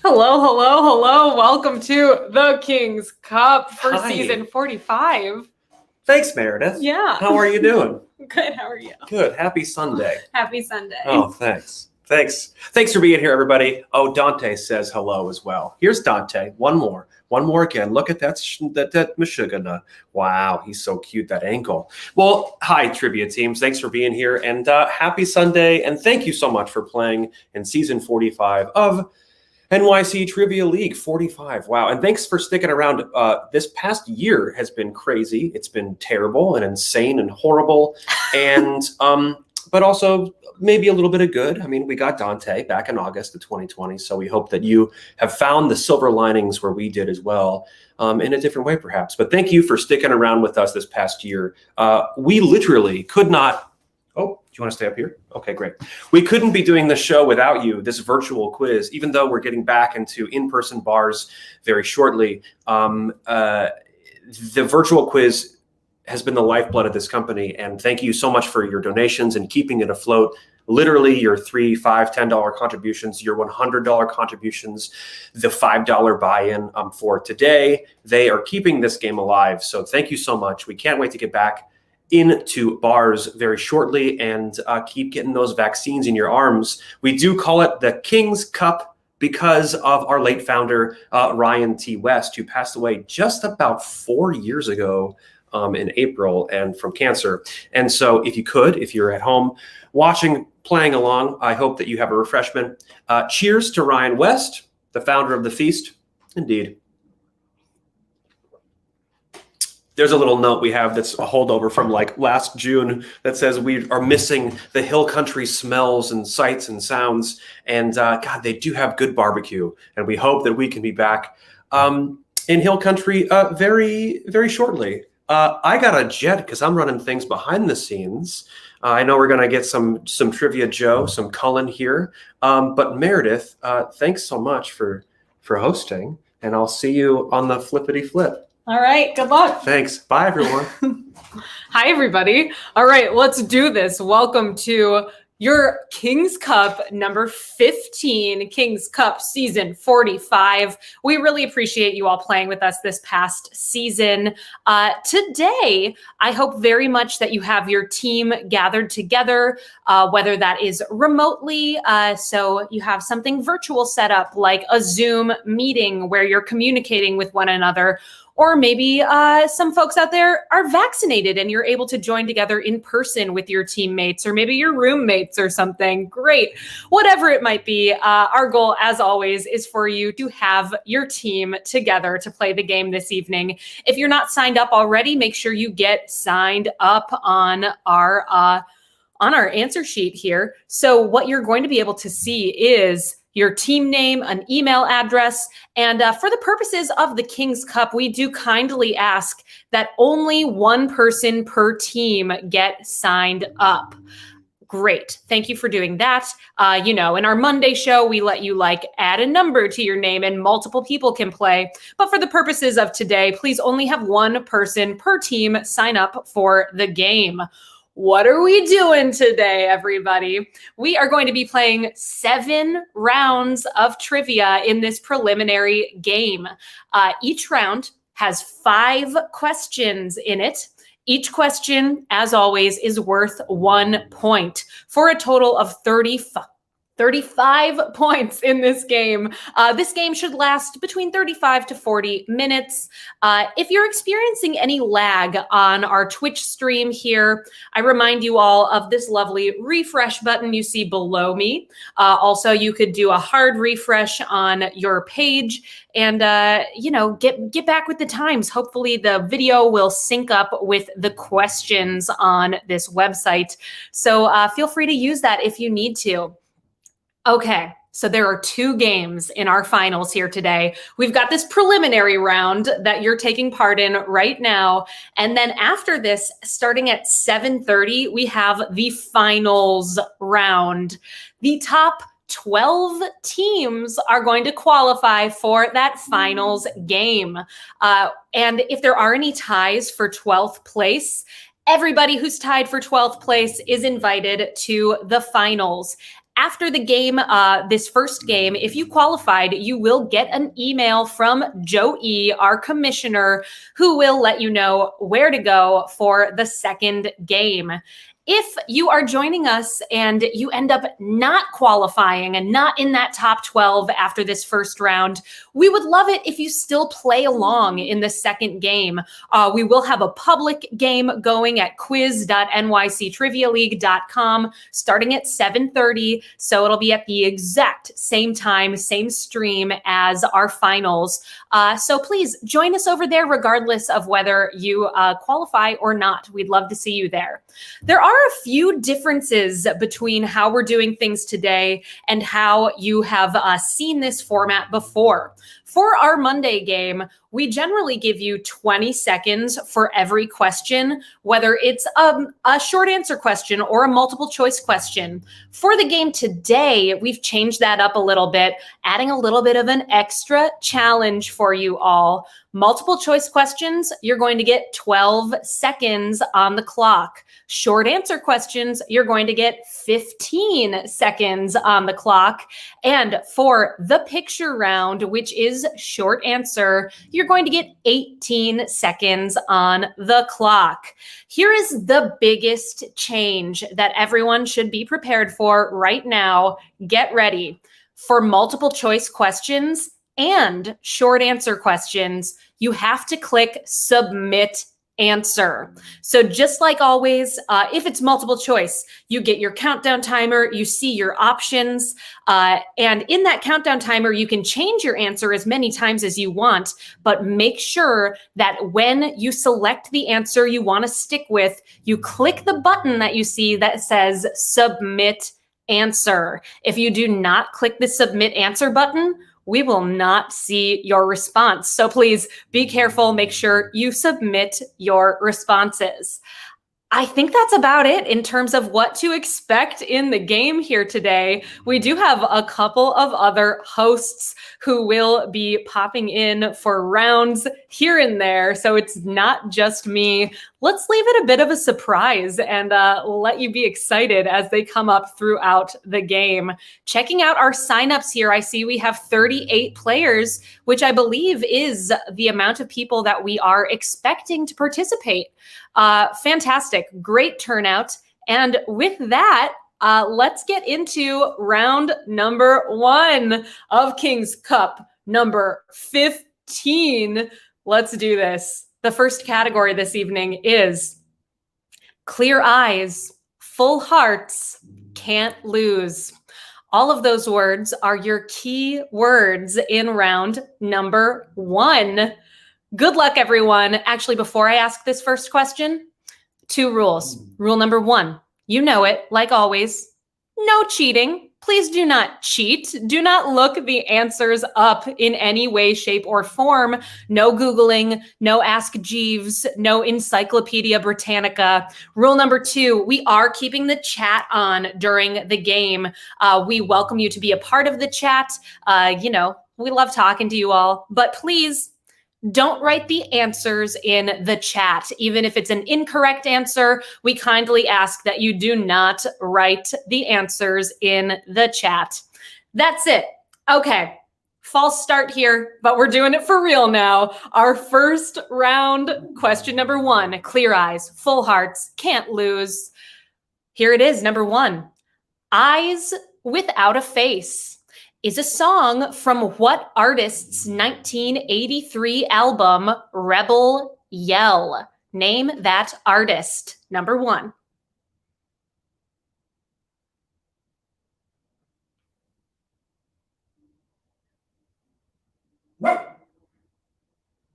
Hello, hello, hello. Welcome to the King's Cup for Hi. season 45. Thanks, Meredith. Yeah. How are you doing? Good. How are you? Good. Happy Sunday. Happy Sunday. Oh, thanks. Thanks for being here, everybody. Oh, Dante says hello as well. Here's Dante. One more again. Look at that Michigana. Wow, he's so cute, that ankle. Well, hi, trivia teams. Thanks for being here, and happy Sunday, and thank you so much for playing in season 45 of NYC Trivia League 45. Wow. And thanks for sticking around. This past year has been crazy. It's been terrible and insane and horrible. And but also maybe a little bit of good. I mean, we got Dante back in August of 2020. So we hope that you have found the silver linings where we did as well, in a different way, perhaps. But thank you for sticking around with us this past year. We literally could not. Oh, do you want to stay up here? Okay, great. We couldn't be doing this show without you, this virtual quiz, even though we're getting back into in-person bars very shortly. The virtual quiz has been the lifeblood of this company, and thank you so much for your donations and keeping it afloat. Literally your $3, $5, $10 contributions, your $100 contributions, the $5 buy-in for today. They are keeping this game alive, so thank you so much. We can't wait to get back into bars very shortly and keep getting those vaccines in your arms. We do call it the King's Cup because of our late founder, Ryan T. West, who passed away just about 4 years ago in April and from cancer. And so if you're at home watching, playing along, I hope that you have a refreshment. Cheers to Ryan West, the founder of the feast. Indeed. There's a little note we have that's a holdover from like last June that says we are missing the hill country smells and sights and sounds. And God, they do have good barbecue. And we hope that we can be back in hill country very, very shortly. I got a jet because I'm running things behind the scenes. I know we're going to get some Trivia Joe, some Cullen here. But Meredith, thanks so much for hosting. And I'll see you on the flippity flip. All right. Good luck. Thanks. Bye, everyone. Hi, everybody. All right. Let's do this. Welcome to your King's Cup number 15, King's Cup season 45. We really appreciate you all playing with us this past season. Today, I hope very much that you have your team gathered together, whether that is remotely, so you have something virtual set up like a Zoom meeting where you're communicating with one another. Or maybe some folks out there are vaccinated and you're able to join together in person with your teammates or maybe your roommates or something. Great. Whatever it might be, our goal, as always, is for you to have your team together to play the game this evening. If you're not signed up already, make sure you get signed up on our answer sheet here. So what you're going to be able to see is your team name, an email address, and for the purposes of the King's Cup, we do kindly ask that only one person per team get signed up. Great. Thank you for doing that. In our Monday show, we let you add a number to your name and multiple people can play. But for the purposes of today, please only have one person per team sign up for the game. What are we doing today, everybody? We are going to be playing 7 rounds of trivia in this preliminary game. Each round has 5 questions in it. Each question, as always, is worth 1 point for a total of 35 points in this game. This game should last between 35 to 40 minutes. If you're experiencing any lag on our Twitch stream here, I remind you all of this lovely refresh button you see below me. Also, you could do a hard refresh on your page and, get back with the times. Hopefully the video will sync up with the questions on this website. So feel free to use that if you need to. Okay, so there are 2 games in our finals here today. We've got this preliminary round that you're taking part in right now. And then after this, starting at 7:30, we have the finals round. The top 12 teams are going to qualify for that finals game. And if there are any ties for 12th place, everybody who's tied for 12th place is invited to the finals. After the game, this first game, if you qualified, you will get an email from Joe E., our commissioner, who will let you know where to go for the second game. If you are joining us and you end up not qualifying and not in that top 12 after this first round, we would love it if you still play along in the second game. We will have a public game going at quiz.nyctrivialeague.com starting at 7:30. So it'll be at the exact same time, same stream as our finals. So please join us over there regardless of whether you qualify or not. We'd love to see you there. There are a few differences between how we're doing things today and how you have seen this format before. For our Monday game, we generally give you 20 seconds for every question, whether it's a short answer question or a multiple choice question. For the game today, we've changed that up a little bit, adding a little bit of an extra challenge for you all. Multiple choice questions, you're going to get 12 seconds on the clock. Short answer questions, you're going to get 15 seconds on the clock. And for the picture round, which is short answer, you're going to get 18 seconds on the clock. Here is the biggest change that everyone should be prepared for right now. Get ready. For multiple choice questions and short answer questions, you have to click submit answer. So just like always, if it's multiple choice, you get your countdown timer, you see your options, and in that countdown timer, you can change your answer as many times as you want, but make sure that when you select the answer you want to stick with, you click the button that you see that says submit answer. If you do not click the submit answer button, we will not see your response. So please be careful. Make sure you submit your responses. I think that's about it in terms of what to expect in the game here today. We do have a couple of other hosts who will be popping in for rounds here and there. So it's not just me. Let's leave it a bit of a surprise and let you be excited as they come up throughout the game. Checking out our signups here, I see we have 38 players, which I believe is the amount of people that we are expecting to participate. Fantastic, great turnout. And with that, let's get into round number 1 of King's Cup number 15. Let's do this. The first category this evening is clear eyes, full hearts, can't lose. All of those words are your key words in round number 1. Good luck, everyone. Actually, before I ask this first question, 2 rules. Rule number 1, you know it, like always, no cheating. Please do not cheat. Do not look the answers up in any way, shape, or form. No Googling, no Ask Jeeves, no Encyclopedia Britannica. Rule number 2, we are keeping the chat on during the game. We welcome you to be a part of the chat. We love talking to you all, but please, don't write the answers in the chat. Even if it's an incorrect answer, we kindly ask that you do not write the answers in the chat. That's it. Okay, false start here, but we're doing it for real now. Our first round, question number 1, clear eyes, full hearts, can't lose. Here it is, number 1. Eyes Without a Face is a song from what artist's 1983 album, Rebel Yell? Name that artist. Number 1.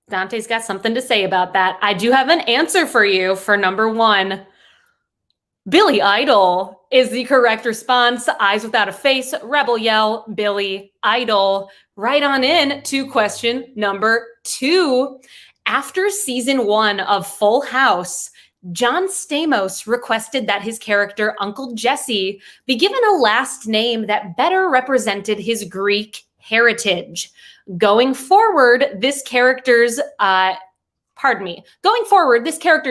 Dante's got something to say about that. I do have an answer for you for number 1. Billy Idol is the correct response. Eyes Without a Face, Rebel Yell, Billy Idol. Right on in to question number 2. After season 1 of Full House, John Stamos requested that his character Uncle Jesse be given a last name that better represented his Greek heritage. Going forward, this character's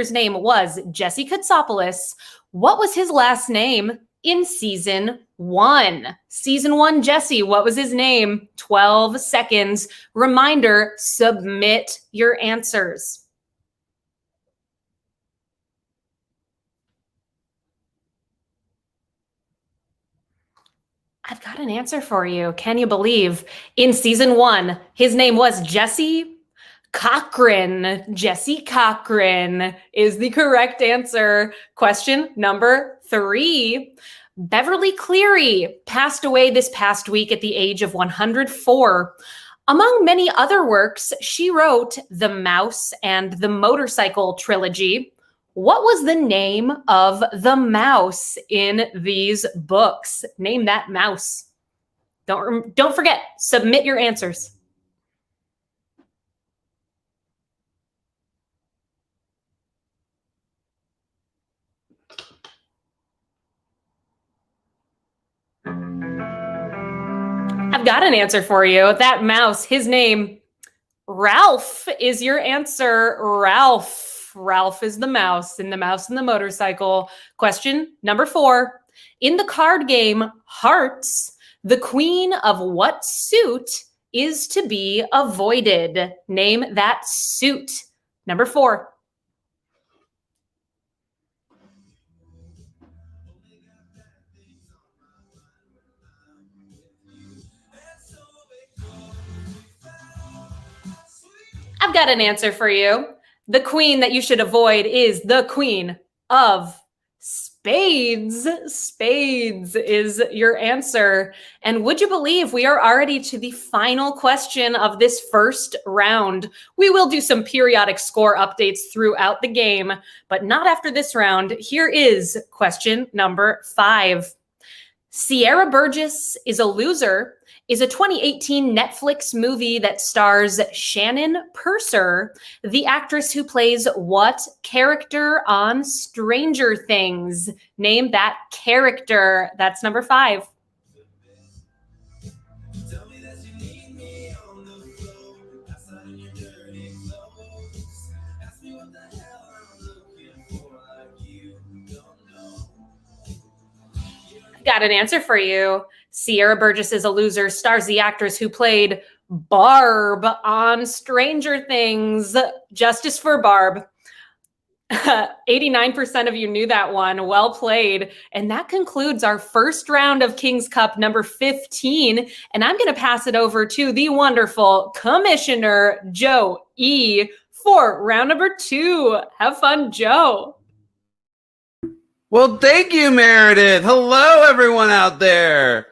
name was Jesse Katsopoulos. What was his last name in season 1? Season 1, Jesse, what was his name? 12 seconds. Reminder, submit your answers. I've got an answer for you. Can you believe? In season 1, his name was Jesse Cochran. Jesse Cochran is the correct answer. Question number 3. Beverly Cleary passed away this past week at the age of 104. Among many other works, she wrote The Mouse and the Motorcycle trilogy. What was the name of the mouse in these books? Name that mouse. Don't forget, submit your answers. I've got an answer for you. That mouse, his name, Ralph, is your answer. Ralph. Ralph is the mouse in The Mouse and the Motorcycle. Question number 4. In the card game Hearts, the queen of what suit is to be avoided? Name that suit. Number 4. I've got an answer for you. The queen that you should avoid is the queen of spades. Spades is your answer. And would you believe we are already to the final question of this first round? We will do some periodic score updates throughout the game, but not after this round. Here is question number 5. Sierra Burgess is a Loser is a 2018 Netflix movie that stars Shannon Purser, the actress who plays what character on Stranger Things? Name that character. That's number 5. Got an answer for you. Sierra Burgess is a Loser stars the actress who played Barb on Stranger Things. Justice for Barb. 89% of you knew that one. Well played. And that concludes our first round of King's Cup number 15. And I'm going to pass it over to the wonderful Commissioner Joe E. for round number 2. Have fun, Joe. Well, thank you, Meredith. Hello, everyone out there.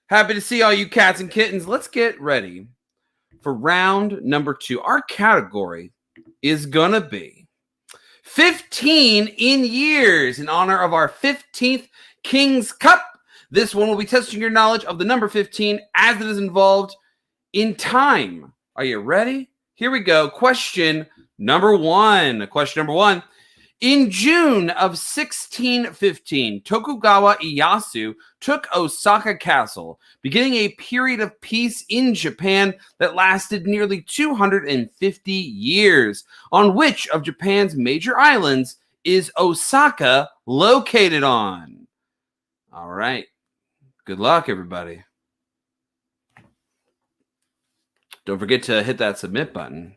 Happy to see all you cats and kittens. Let's get ready for round number 2. Our category is going to be 15 in years in honor of our 15th King's Cup. This one will be testing your knowledge of the number 15 as it is involved in time. Are you ready? Here we go. Question number 1. Question number 1. In June of 1615, Tokugawa Ieyasu took Osaka Castle, beginning a period of peace in Japan that lasted nearly 250 years. On which of Japan's major islands is Osaka located on? All right. Good luck, everybody. Don't forget to hit that submit button.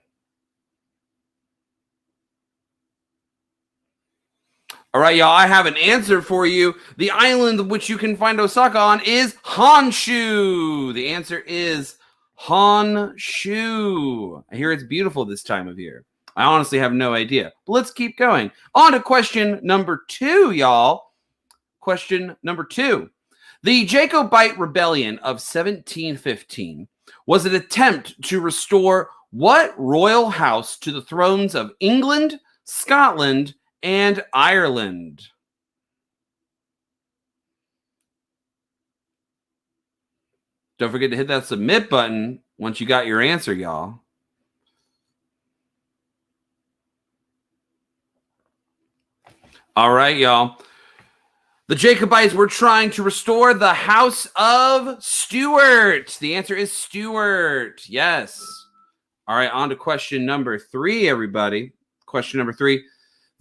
All right, y'all, I have an answer for you. The island which you can find Osaka on is Honshu. The answer is Honshu. I hear it's beautiful this time of year. I honestly have no idea. But let's keep going. On to question number 2, y'all. Question number 2. The Jacobite Rebellion of 1715 was an attempt to restore what royal house to the thrones of England, Scotland, and Ireland? Don't forget to hit that submit button once you got your answer, y'all. All right, y'all. The Jacobites were trying to restore the House of Stuart. The answer is Stuart. Yes. All right, on to question number 3, everybody. Question number 3.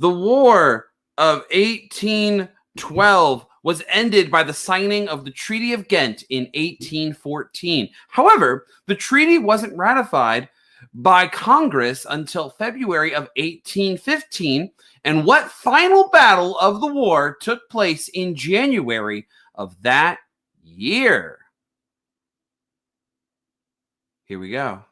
The War of 1812 was ended by the signing of the Treaty of Ghent in 1814. However, the treaty wasn't ratified by Congress until February of 1815. And what final battle of the war took place in January of that year? Here we go.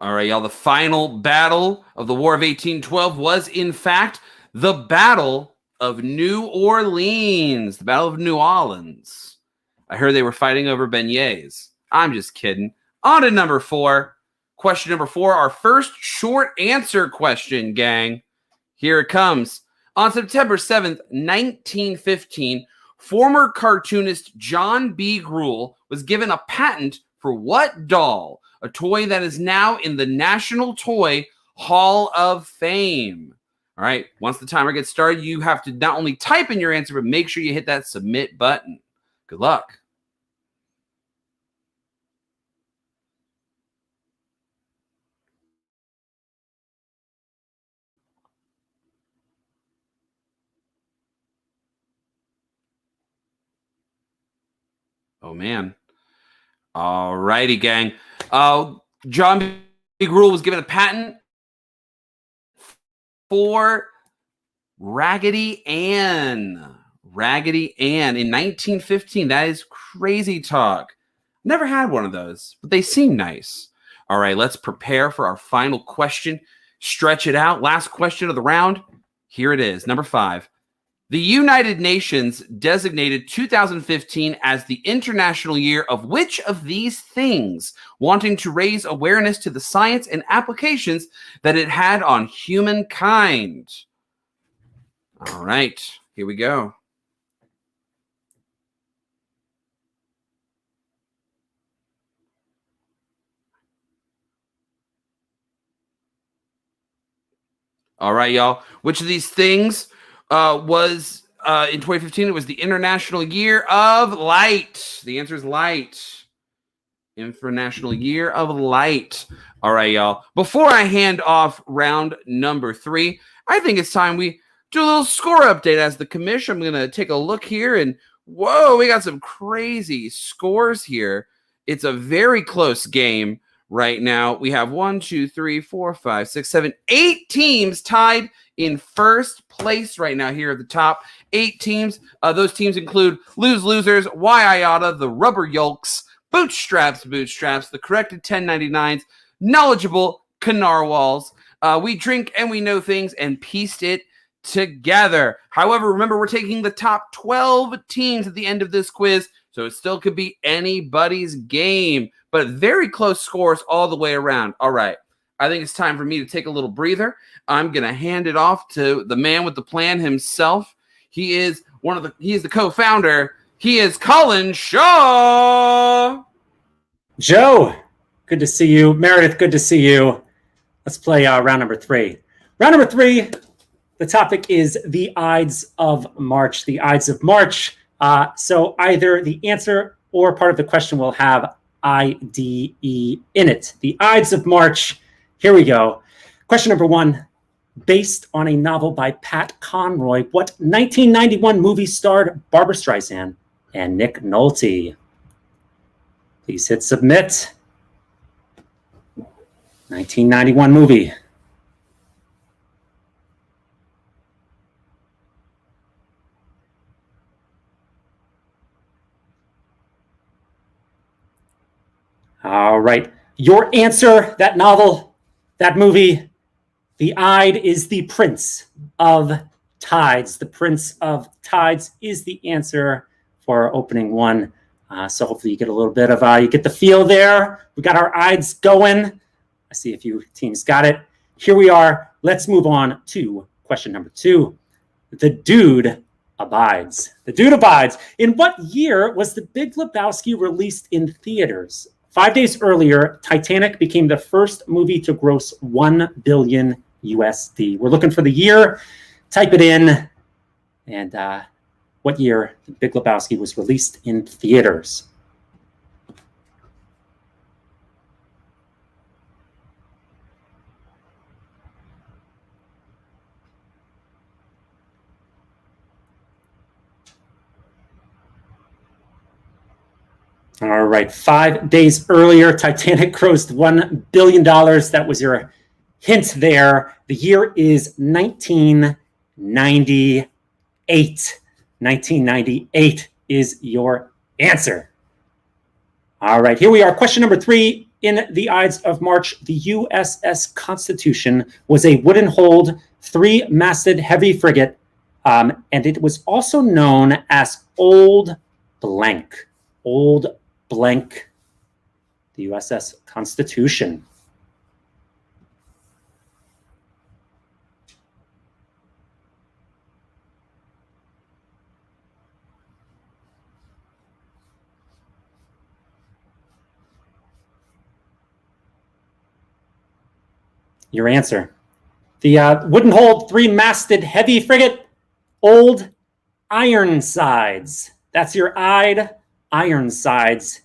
All right, y'all. The final battle of the War of 1812 was, in fact, the Battle of New Orleans. The Battle of New Orleans. I heard they were fighting over beignets. I'm just kidding. On to number 4. Question number 4, our first short answer question, gang. Here it comes. On September 7th, 1915, former cartoonist John B. Gruhl was given a patent for what doll? A toy that is now in the National Toy Hall of Fame. All right, once the timer gets started, you have to not only type in your answer, but make sure you hit that submit button. Good luck. Oh, man. All righty, gang. John B. Gruhl was given a patent for Raggedy Ann. Raggedy Ann in 1915. That is crazy talk. Never had one of those, but they seem nice. All right, let's prepare for our final question. Stretch it out. Last question of the round. Here it is, number 5. The United Nations designated 2015 as the International Year of which of these things, wanting to raise awareness to the science and applications that it had on humankind? All right, here we go. All right, y'all. Which of these things was in 2015? It was the International Year of Light. The answer is light. International Year of Light. All right, y'all. Before I hand off round number 3, I think it's time we do a little score update as the commission. I'm going to take a look here, and whoa, we got some crazy scores here. It's a very close game right now. We have 1, 2, 3, 4, 5, 6, 7, 8 teams tied in first place right now here at the top. 8 teams. Those teams include Lose Losers, Why the Rubber Yolks, Bootstraps, the Corrected 1099s, Knowledgeable Canarwals. We drink and we know things and pieced it together. However, remember, we're taking the top 12 teams at the end of this quiz, so it still could be anybody's game, but very close scores all the way around. All right, I think it's time for me to take a little breather. I'm going to hand it off to the man with the plan himself. He is the co-founder. He is Colin Shaw. Joe, good to see you. Meredith, good to see you. Let's play round number 3. Round number 3, the topic is the Ides of March. The Ides of March. So either the answer or part of the question will have IDE in it. The Ides of March. Here we go. Question number 1. Based on a novel by Pat Conroy, what 1991 movie starred Barbra Streisand and Nick Nolte? Please hit submit. 1991 movie. All right. Your answer, that novel, that movie, the Ide is the Prince of Tides. The Prince of Tides is the answer for opening 1. So hopefully you get a little bit of, you get the feel there. We got our Ides going. I see a few teams got it. Here we are. Let's move on to question number 2. The Dude Abides. The Dude Abides. In what year was The Big Lebowski released in theaters? 5 days earlier, Titanic became the first movie to gross $1 billion USD. We're looking for the year. Type it in. And what year The Big Lebowski was released in theaters? All right. 5 days earlier, Titanic grossed $1 billion. That was your hint there. The year is 1998. 1998 is your answer. All right. Here we are. Question number 3. In the Ides of March, the USS Constitution was a wooden-hulled, 3-masted heavy frigate, and it was also known as Old Blank. Old Blank, the USS Constitution. Your answer. The wooden-hulled, 3-masted heavy frigate, Old Ironsides. That's your Ide. Ironsides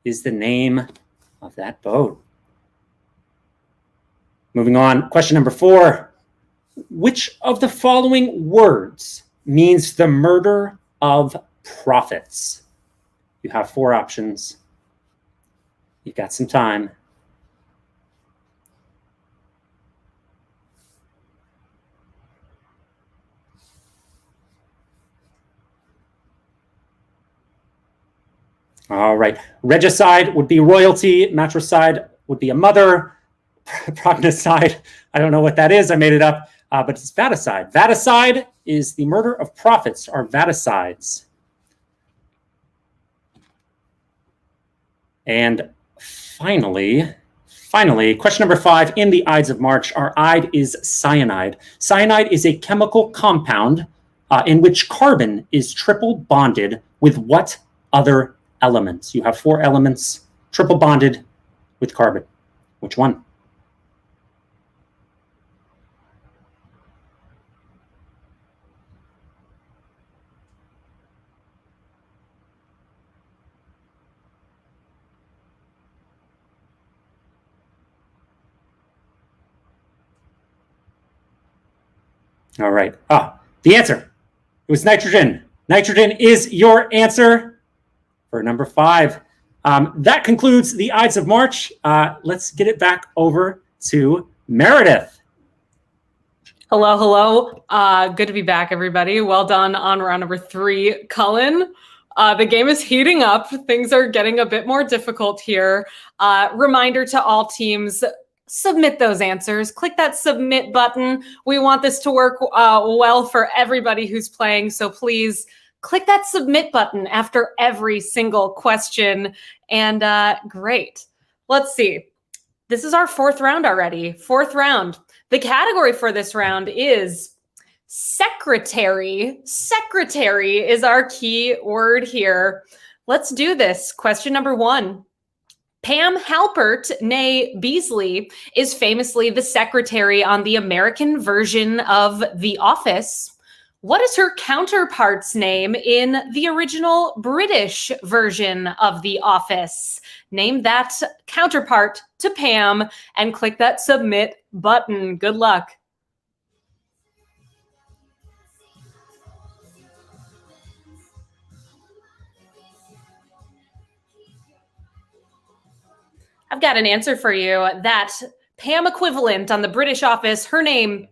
is the name of that boat. Moving on, question number 4. Which of the following words means the murder of prophets? You have 4 options. You've got some time. All right. Regicide would be royalty. Matricide would be a mother. Prognoscide, I don't know what that is. I made it up. But it's vaticide. Vaticide is the murder of prophets, or vaticides. And finally, question number 5. In the Ides of March, our Ide is cyanide. Cyanide is a chemical compound in which carbon is triple bonded with what other elements? You have 4 elements triple bonded with carbon. Which one? All right. The answer. It was nitrogen. Nitrogen is your answer for number 5. That concludes the Ides of March. Let's get it back over to Meredith. Hello. Good to be back, everybody. Well done on round number 3, Cullen. The game is heating up. Things are getting a bit more difficult here. Reminder to all teams, submit those answers. Click that submit button. We want this to work well for everybody who's playing. So please click that submit button after every single question. And great. Let's see. This is our 4th round already. 4th round. The category for this round is secretary. Secretary is our key word here. Let's do this. Question number 1. Pam Halpert, née Beasley, is famously the secretary on the American version of The Office. What is her counterpart's name in the original British version of The Office? Name that counterpart to Pam and click that submit button. Good luck. I've got an answer for you. That Pam equivalent on the British Office, her name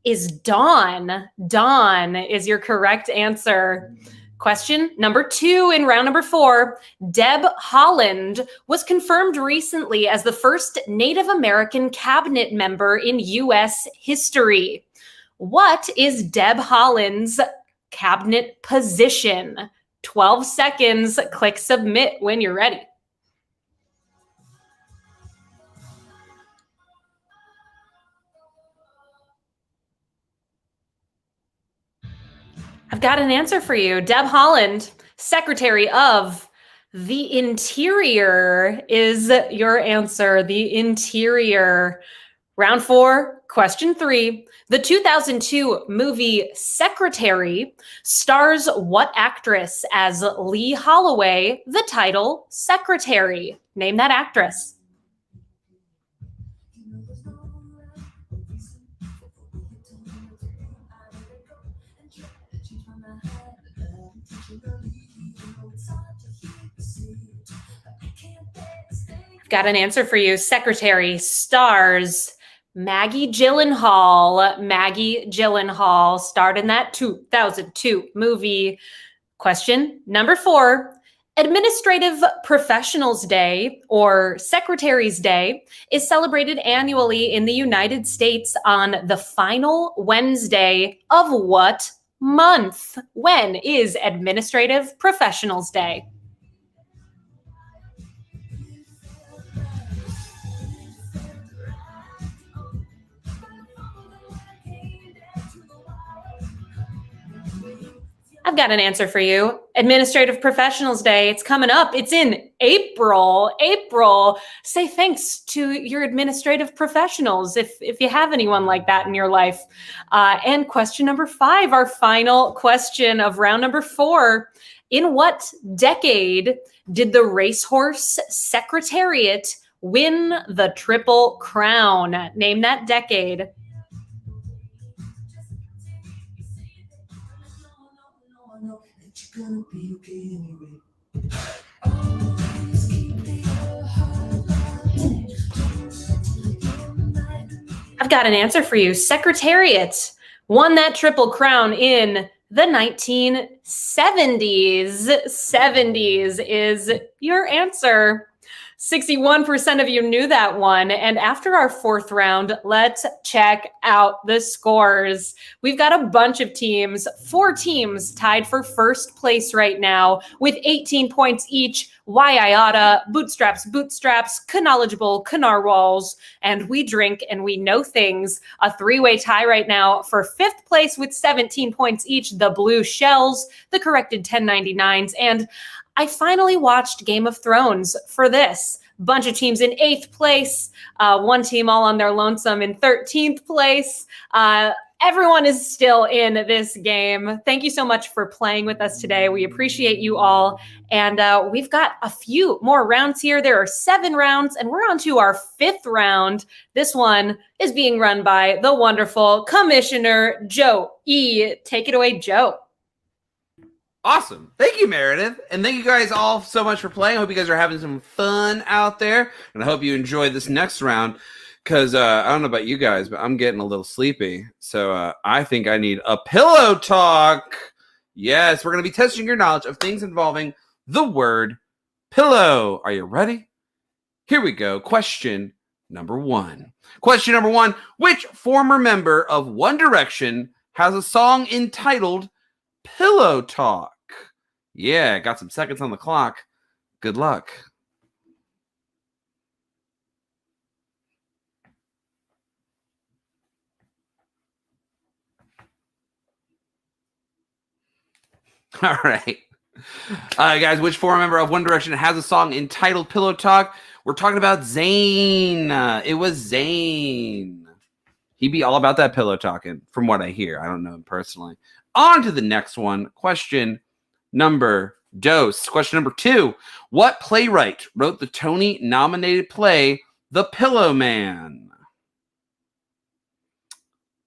is Dawn. Dawn is your correct answer. Question number 2 in round number 4. Deb Haaland was confirmed recently as the first Native American cabinet member in U.S. history. What is Deb Haaland's cabinet position? 12 seconds. Click submit when you're ready. I've got an answer for you. Deb Haaland, Secretary of the Interior is your answer. The Interior. Round 4, question 3. The 2002 movie Secretary stars what actress as Lee Holloway, the title Secretary? Name that actress. Got an answer for you. Secretary stars Maggie Gyllenhaal. Maggie Gyllenhaal starred in that 2002 movie. Question number 4. Administrative Professionals Day, or Secretary's Day, is celebrated annually in the United States on the final Wednesday of what month? When is Administrative Professionals Day? I've got an answer for you. Administrative Professionals Day. It's coming up. It's in April. April. Say thanks to your administrative professionals if you have anyone like that in your life. And question number 5, our final question of round number 4. In what decade did the racehorse Secretariat win the Triple Crown? Name that decade. I've got an answer for you. Secretariat won that Triple Crown in the 1970s. 70s is your answer. 61% of you knew that one. And after our 4th round, let's check out the scores. We've got a bunch of teams, 4 teams tied for first place right now with 18 points each. Waiata, Bootstraps, Knowledgeable, Narwhals, and We Drink and We Know Things. A 3-way tie right now for 5th place with 17 points each. The Blue Shells, the Corrected 1099s, and I finally watched Game of Thrones for this. Bunch of teams in 8th place, 1 team all on their lonesome in 13th place. Everyone is still in this game. Thank you so much for playing with us today. We appreciate you all. And we've got a few more rounds here. There are 7 rounds, and we're on to our 5th round. This one is being run by the wonderful Commissioner Joe E. Take it away, Joe. Awesome. Thank you, Meredith. And thank you guys all so much for playing. I hope you guys are having some fun out there. And I hope you enjoy this next round because I don't know about you guys, but I'm getting a little sleepy. So I think I need a pillow talk. Yes, we're going to be testing your knowledge of things involving the word pillow. Are you ready? Here we go. Question number 1. Question number 1. Which former member of One Direction has a song entitled Pillow Talk? Yeah, got some seconds on the clock. Good luck. All right. Guys, which former member of One Direction has a song entitled Pillow Talk? We're talking about Zayn. It was Zayn. He'd be all about that pillow talking, from what I hear. I don't know him personally. On to the next one. Question number 2. What playwright wrote the Tony-nominated play The Pillow Man?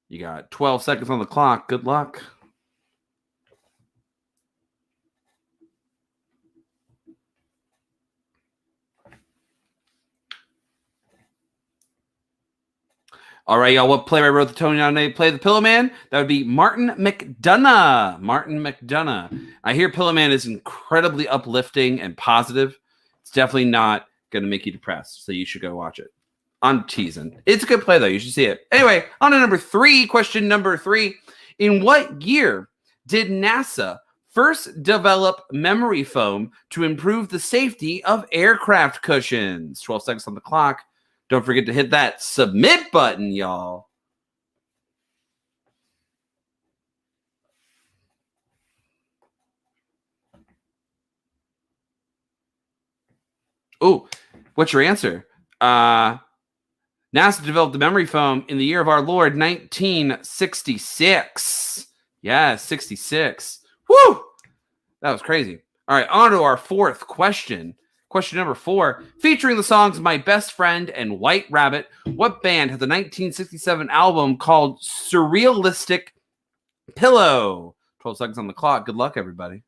You got 12 seconds on the clock. Good luck. All right, y'all. What playwright wrote the Tony-nominated play The Pillow Man? That would be Martin McDonagh. Martin McDonagh. I hear Pillow Man is incredibly uplifting and positive. It's definitely not going to make you depressed, so you should go watch it. I'm teasing. It's a good play, though. You should see it. Anyway, on to number 3. Question number 3. In what year did NASA first develop memory foam to improve the safety of aircraft cushions? 12 seconds on the clock. Don't forget to hit that submit button, y'all. Oh, what's your answer? NASA developed the memory foam in the year of our Lord, 1966. Yeah, 66. Woo! That was crazy. All right, on to our 4th question. Question number 4, featuring the songs My Best Friend and White Rabbit, what band has a 1967 album called Surrealistic Pillow? 12 seconds on the clock. Good luck, everybody.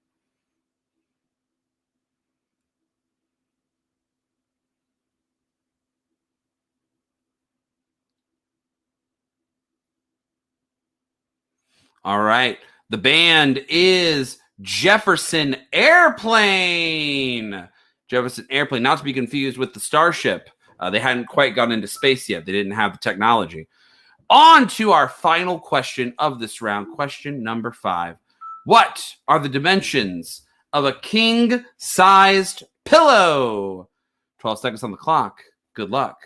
All right. The band is Jefferson Airplane. Jefferson Airplane, not to be confused with the Starship. They hadn't quite gone into space yet. They didn't have the technology. On to our final question of this round. Question number 5. What are the dimensions of a king-sized pillow? 12 seconds on the clock. Good luck.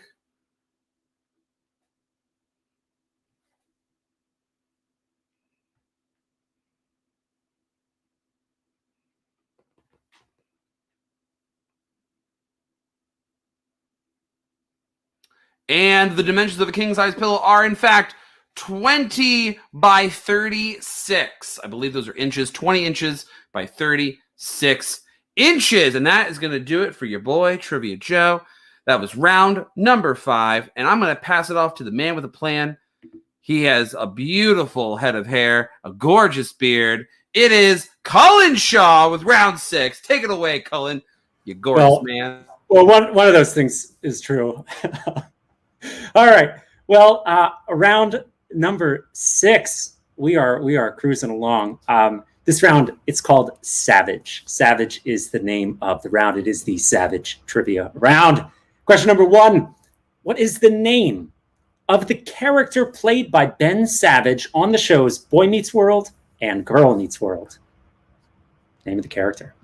And the dimensions of a king-size pillow are, in fact, 20 by 36. I believe those are inches. 20 inches by 36 inches. And that is going to do it for your boy, Trivia Joe. That was round number 5. And I'm going to pass it off to the man with a plan. He has a beautiful head of hair, a gorgeous beard. It is Cullen Shaw with round 6. Take it away, Cullen. You gorgeous man. Well, one of those things is true. All right. Well, round number 6, we are cruising along. This round, it's called Savage. Savage is the name of the round. It is the Savage Trivia round. Question number 1. What is the name of the character played by Ben Savage on the shows Boy Meets World and Girl Meets World? Name of the character.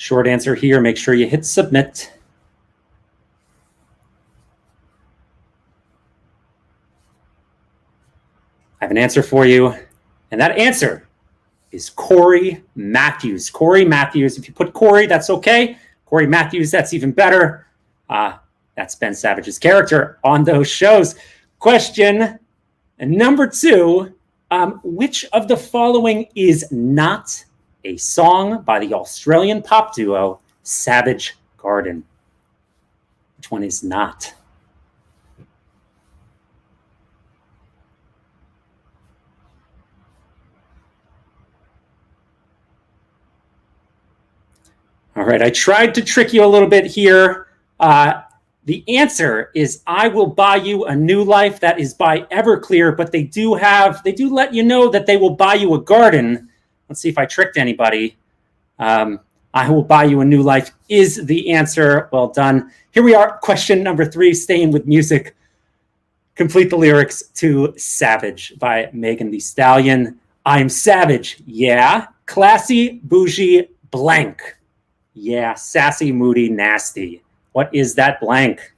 Short answer here. Make sure you hit submit. I have an answer for you. And that answer is Corey Matthews. Corey Matthews. If you put Corey, that's okay. Corey Matthews, that's even better. That's Ben Savage's character on those shows. Question number 2. Which of the following is not a song by the Australian pop duo Savage Garden? Which one is not? All right, I tried to trick you a little bit here. The answer is I Will Buy You a New Life. That is by Everclear, but they do let you know that they will buy you a garden. Let's see if I tricked anybody. I Will Buy You a New Life is the answer. Well done. Here we are. Question number 3, staying with music. Complete the lyrics to Savage by Megan Thee Stallion. I'm savage. Yeah. Classy, bougie, blank. Yeah. Sassy, moody, nasty. What is that blank?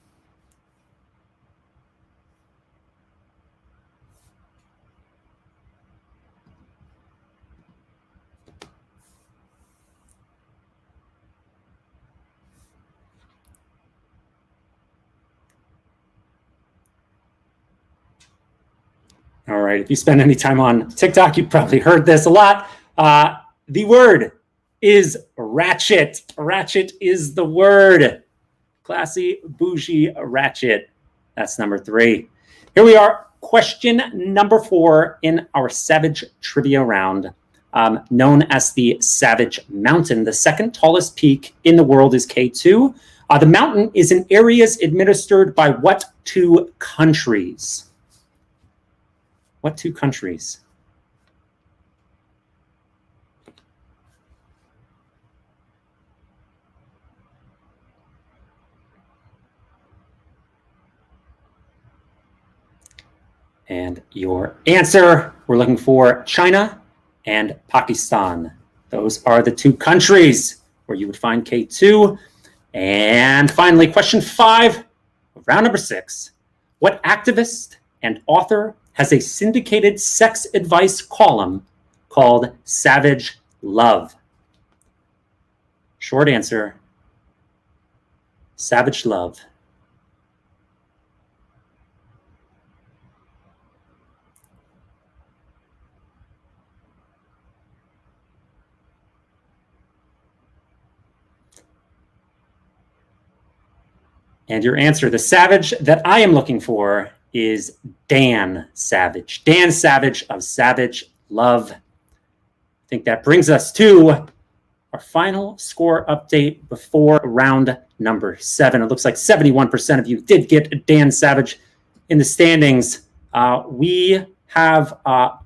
All right, if you spend any time on TikTok, you've probably heard this a lot. The word is ratchet. Ratchet is the word. Classy, bougie, ratchet. That's number 3. Here we are. Question number 4 in our Savage Trivia round. Known as the Savage Mountain, the second tallest peak in the world is K2. The mountain is in areas administered by what 2 countries? What 2 countries? And your answer, we're looking for China and Pakistan. Those are the 2 countries where you would find K2. And finally, question 5, round number 6. What activist and author has a syndicated sex advice column called Savage Love? Short answer, Savage Love. And your answer, the Savage that I am looking for, is Dan Savage. Dan Savage of Savage Love. I think that brings us to our final score update before round number 7. It looks like 71% of you did get Dan Savage in the standings. We have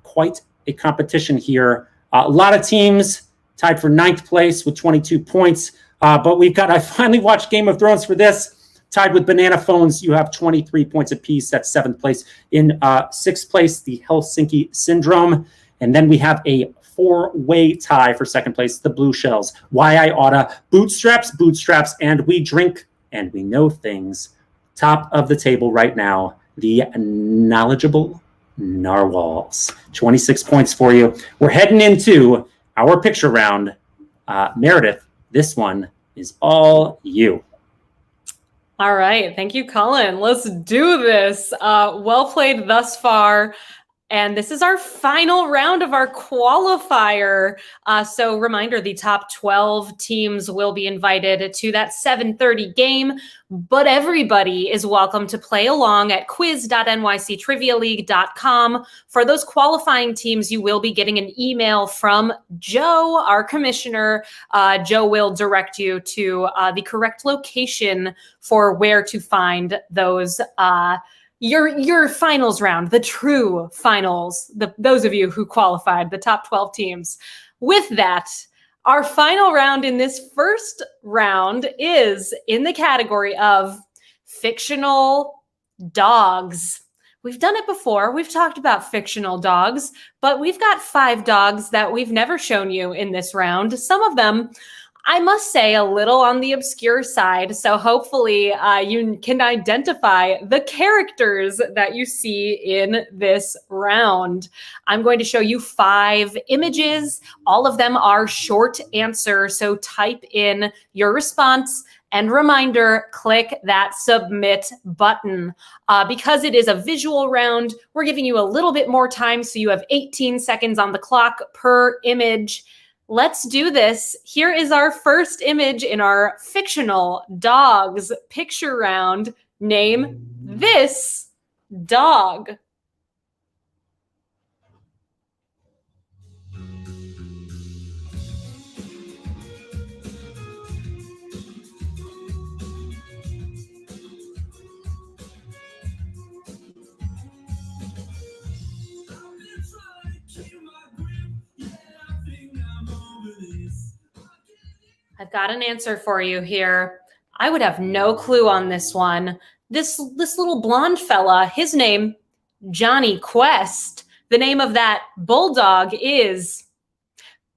quite a competition here. A lot of teams tied for 9th place with 22 points. But I finally watched Game of Thrones for this. Tied with Banana Phones, you have 23 points apiece. That's 7th place. In 6th place, the Helsinki Syndrome. And then we have a 4-way tie for 2nd place, the Blue Shells. Why I Oughta, Bootstraps, and We Drink and We Know Things. Top of the table right now, the Knowledgeable Narwhals. 26 points for you. We're heading into our picture round. Meredith, this one is all you. All right. Thank you, Colin. Let's do this. Well played thus far. And this is our final round of our qualifier. So reminder, the top 12 teams will be invited to that 7:30 game, but everybody is welcome to play along at quiz.nyctrivialeague.com. For those qualifying teams, you will be getting an email from Joe, our commissioner. Joe will direct you to the correct location for where to find those your finals round, the true finals, those of you who qualified, the top 12 teams. With that, our final round in this first round is in the category of fictional dogs. We've done it before. We've talked about fictional dogs, but we've got 5 dogs that we've never shown you in this round. Some of them, I must say, a little on the obscure side. So hopefully you can identify the characters that you see in this round. I'm going to show you 5 images. All of them are short answer. So type in your response. And reminder, click that submit button. Because it is a visual round, we're giving you a little bit more time. So you have 18 seconds on the clock per image. Let's do this. Here is our first image in our fictional dogs picture round. Name this dog. I've got an answer for you here. I would have no clue on this one. This little blonde fella, his name, Johnny Quest. The name of that bulldog is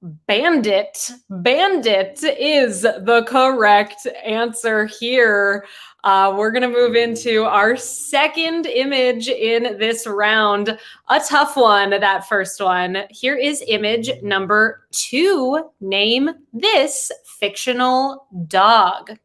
Bandit. Bandit is the correct answer here. We're going to move into our second image in this round. A tough one, that first one. Here is image number 2. Name this fictional dog.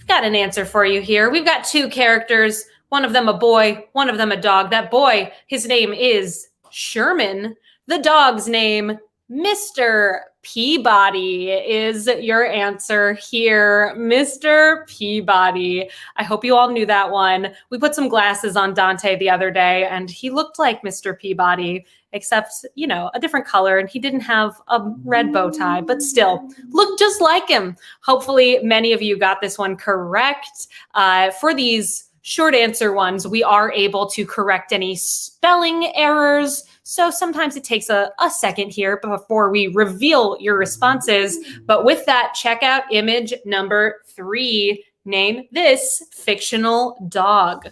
Got an answer for you here. We've got 2 characters, one of them a boy, one of them a dog. That boy, his name is Sherman. The dog's name, Mr. Peabody, is your answer here. Mr. Peabody. I hope you all knew that one. We put some glasses on Dante the other day, and he looked like Mr. Peabody, except, you know, a different color, and he didn't have a red bow tie, but still looked just like him. Hopefully many of you got this one correct. For these short answer ones, we are able to correct any spelling errors. So sometimes it takes a second here before we reveal your responses. But with that, check out image number 3. Name this fictional dog.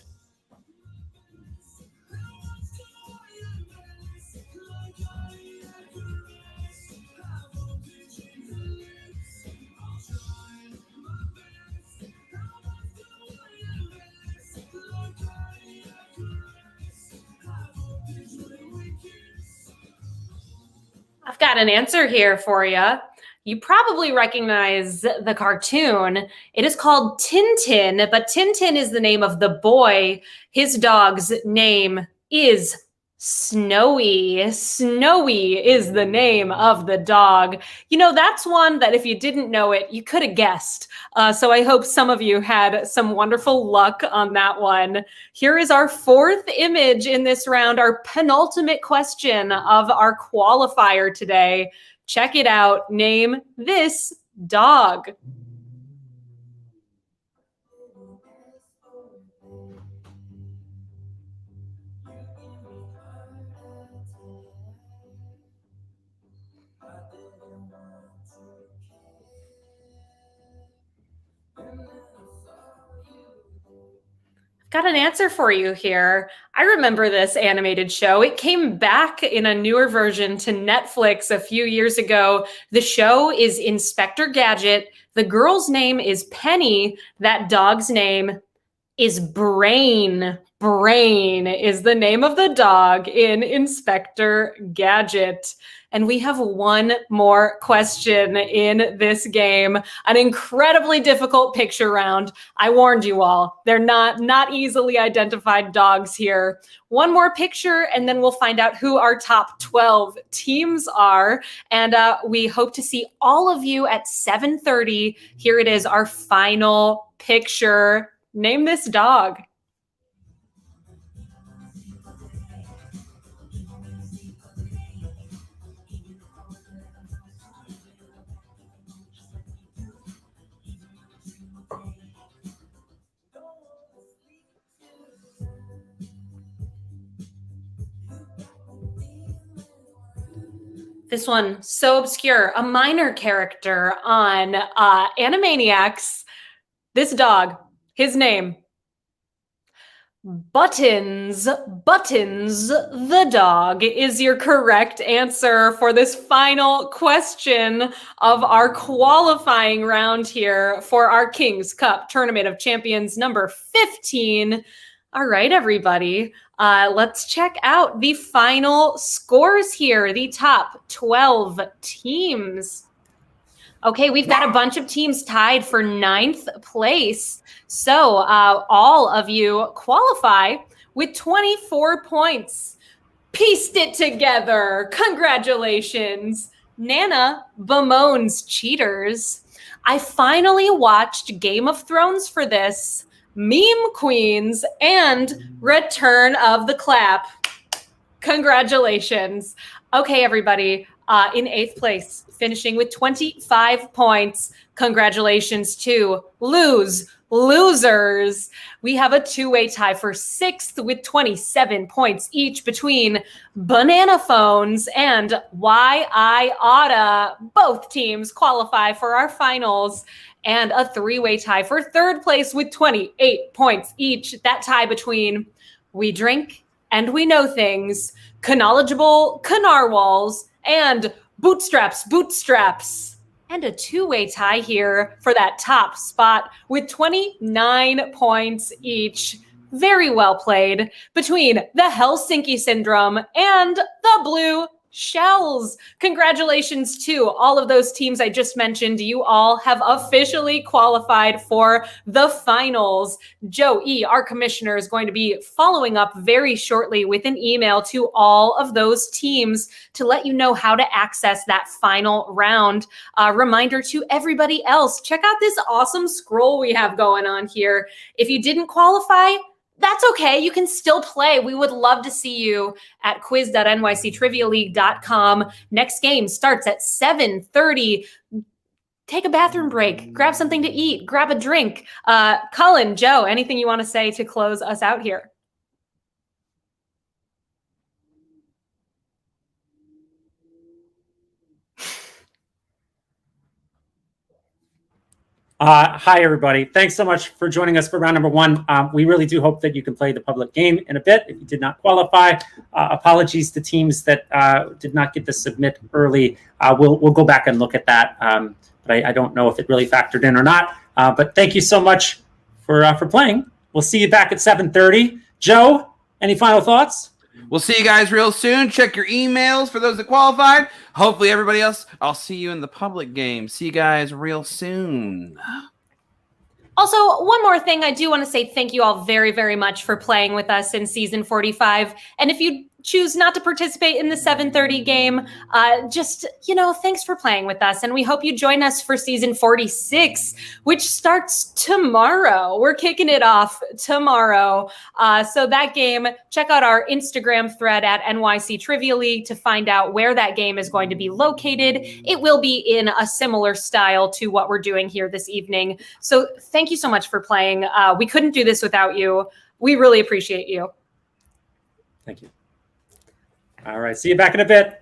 I've got an answer here for you. You probably recognize the cartoon. It is called Tintin, but Tintin is the name of the boy. His dog's name is Snowy. Snowy is the name of the dog. You know, that's one that if you didn't know it, you could have guessed. So I hope some of you had some wonderful luck on that one. Here is our fourth image in this round, our penultimate question of our qualifier today. Check it out. Name this dog. Got an answer for you here. I remember this animated show. It came back in a newer version to Netflix a few years ago. The show is Inspector Gadget. The girl's name is Penny. That dog's name is Brain. Brain is the name of the dog in Inspector Gadget. And we have one more question in this game. An incredibly difficult picture round. I warned you all. They're not easily identified dogs here. One more picture, and then we'll find out who our top 12 teams are. And we hope to see all of you at 7:30. Here it is, our final picture. Name this dog. This one, so obscure, a minor character on Animaniacs. This dog, his name, Buttons. Buttons the dog is your correct answer for this final question of our qualifying round here for our King's Cup Tournament of Champions number 15. All right, everybody. Let's check out the final scores here, the top 12 teams. Okay, we've got a bunch of teams tied for 9th place. So all of you qualify with 24 points. Pieced it together. Congratulations. Nana bemoans cheaters. I finally watched Game of Thrones for this. Meme Queens and Return of the Clap. Congratulations. Okay, everybody, in 8th place, finishing with 25 points. Congratulations to losers. We have a two-way tie for 6th with 27 points each between Banana Phones and Why I Oughta. Both teams qualify for our finals. And a three-way tie for 3rd place with 28 points each. That tie between We Drink and We Know Things, Knowledgeable Canarwals, and Bootstraps. And a two-way tie here for that top spot with 29 points each. Very well played between the Helsinki Syndrome and the Blue Shells. Congratulations to all of those teams I just mentioned. You all have officially qualified for the finals. Joe E., our commissioner, is going to be following up very shortly with an email to all of those teams to let you know how to access that final round. Reminder to everybody else, check out this awesome scroll we have going on here. If you didn't qualify, that's okay. You can still play. We would love to see you at quiz.nyctrivialeague.com. Next game starts at 7:30. Take a bathroom break. Grab something to eat. Grab a drink. Cullen, Joe, anything you want to say to close us out here? Hi, everybody. Thanks so much for joining us for round number 1. We really do hope that you can play the public game in a bit. If you did not qualify, apologies to teams that did not get to submit early. We'll go back and look at that, but I don't know if it really factored in or not. But thank you so much for playing. We'll see you back at 7:30. Joe, any final thoughts? We'll see you guys real soon. Check your emails for those that qualified. Hopefully everybody else, I'll see you in the public game. See you guys real soon. Also, one more thing, I do want to say thank you all very, very much for playing with us in season 45. And if you choose not to participate in the 7:30 game, just, thanks for playing with us. And we hope you join us for season 46, which starts tomorrow. We're kicking it off tomorrow. So that game, check out our Instagram thread at NYC Trivia League to find out where that game is going to be located. It will be in a similar style to what we're doing here this evening. So thank you so much for playing. We couldn't do this without you. We really appreciate you. Thank you. All right. See you back in a bit.